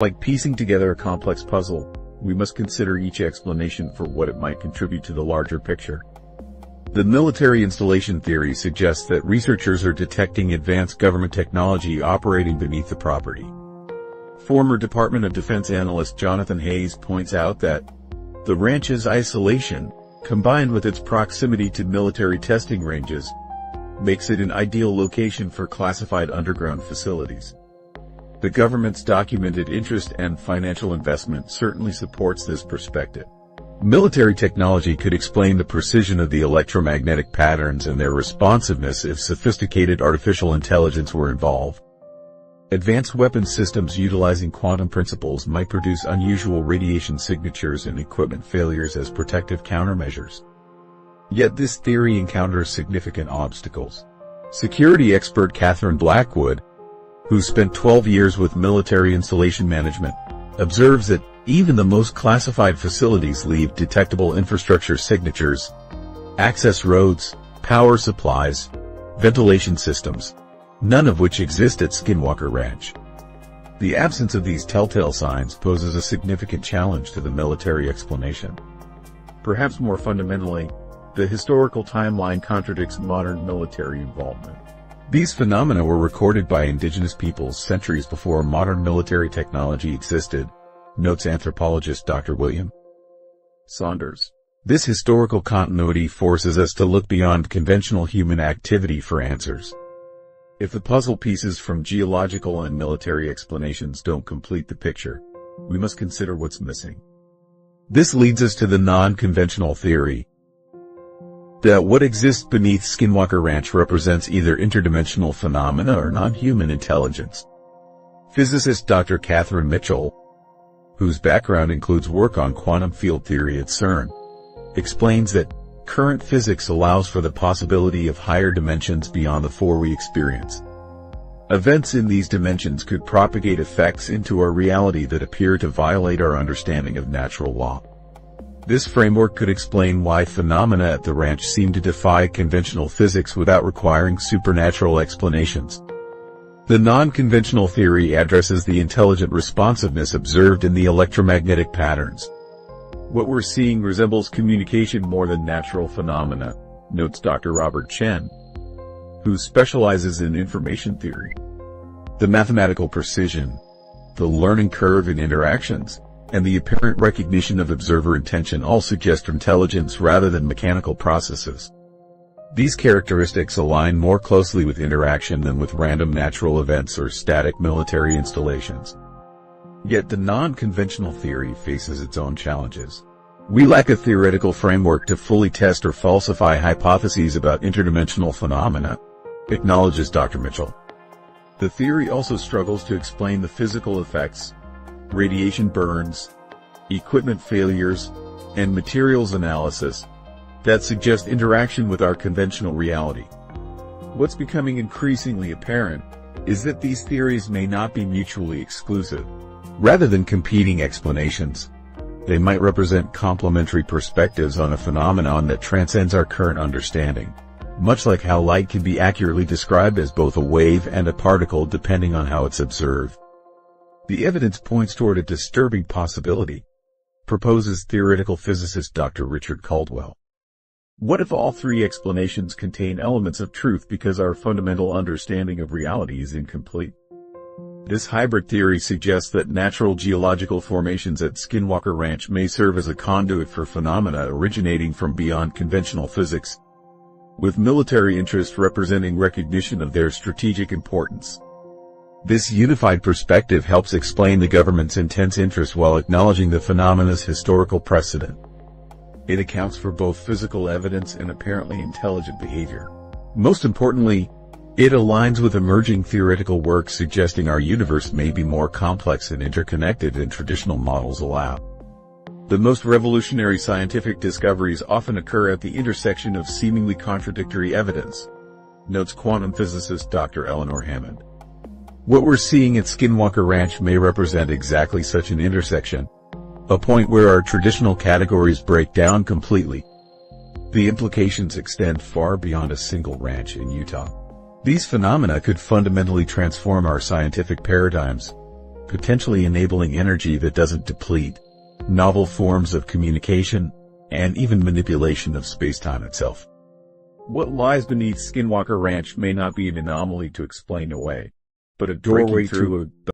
Like piecing together a complex puzzle, we must consider each explanation for what it might contribute to the larger picture. The military installation theory suggests that researchers are detecting advanced government technology operating beneath the property. Former Department of Defense analyst Jonathan Hayes points out that the ranch's isolation, combined with its proximity to military testing ranges, makes it an ideal location for classified underground facilities. The government's documented interest and financial investment certainly supports this perspective. Military technology could explain the precision of the electromagnetic patterns and their responsiveness if sophisticated artificial intelligence were involved. Advanced weapons systems utilizing quantum principles might produce unusual radiation signatures and equipment failures as protective countermeasures. Yet this theory encounters significant obstacles. Security expert Catherine Blackwood, who spent 12 years with military installation management, observes that even the most classified facilities leave detectable infrastructure signatures, access roads, power supplies, ventilation systems, none of which exist at Skinwalker Ranch. The absence of these telltale signs poses a significant challenge to the military explanation. Perhaps more fundamentally, the historical timeline contradicts modern military involvement. These phenomena were recorded by indigenous peoples centuries before modern military technology existed, notes anthropologist Dr. William Saunders. This historical continuity forces us to look beyond conventional human activity for answers. If the puzzle pieces from geological and military explanations don't complete the picture, we must consider what's missing. This leads us to the non-conventional theory that what exists beneath Skinwalker Ranch represents either interdimensional phenomena or non-human intelligence. Physicist Dr. Catherine Mitchell, whose background includes work on quantum field theory at CERN, explains that current physics allows for the possibility of higher dimensions beyond the four we experience. Events in these dimensions could propagate effects into our reality that appear to violate our understanding of natural law. This framework could explain why phenomena at the ranch seem to defy conventional physics without requiring supernatural explanations. The non-conventional theory addresses the intelligent responsiveness observed in the electromagnetic patterns. What we're seeing resembles communication more than natural phenomena, notes Dr. Robert Chen, who specializes in information theory. The mathematical precision, the learning curve in interactions, and the apparent recognition of observer intention all suggest intelligence rather than mechanical processes. These characteristics align more closely with interaction than with random natural events or static military installations. Yet the non-conventional theory faces its own challenges. We lack a theoretical framework to fully test or falsify hypotheses about interdimensional phenomena, acknowledges Dr. Mitchell. The theory also struggles to explain the physical effects, radiation burns, equipment failures, and materials analysis that suggest interaction with our conventional reality. What's becoming increasingly apparent is that these theories may not be mutually exclusive. Rather than competing explanations, they might represent complementary perspectives on a phenomenon that transcends our current understanding, much like how light can be accurately described as both a wave and a particle depending on how it's observed. The evidence points toward a disturbing possibility, proposes theoretical physicist Dr. Richard Caldwell. What if all three explanations contain elements of truth because our fundamental understanding of reality is incomplete? This hybrid theory suggests that natural geological formations at Skinwalker Ranch may serve as a conduit for phenomena originating from beyond conventional physics, with military interest representing recognition of their strategic importance. This unified perspective helps explain the government's intense interest while acknowledging the phenomena's historical precedent. It accounts for both physical evidence and apparently intelligent behavior. Most importantly, it aligns with emerging theoretical work suggesting our universe may be more complex and interconnected than traditional models allow. The most revolutionary scientific discoveries often occur at the intersection of seemingly contradictory evidence, notes quantum physicist Dr. Eleanor Hammond. What we're seeing at Skinwalker Ranch may represent exactly such an intersection, a point where our traditional categories break down completely. The implications extend far beyond a single ranch in Utah. These phenomena could fundamentally transform our scientific paradigms, potentially enabling energy that doesn't deplete, novel forms of communication, and even manipulation of space-time itself. What lies beneath Skinwalker Ranch may not be an anomaly to explain away, but a doorway to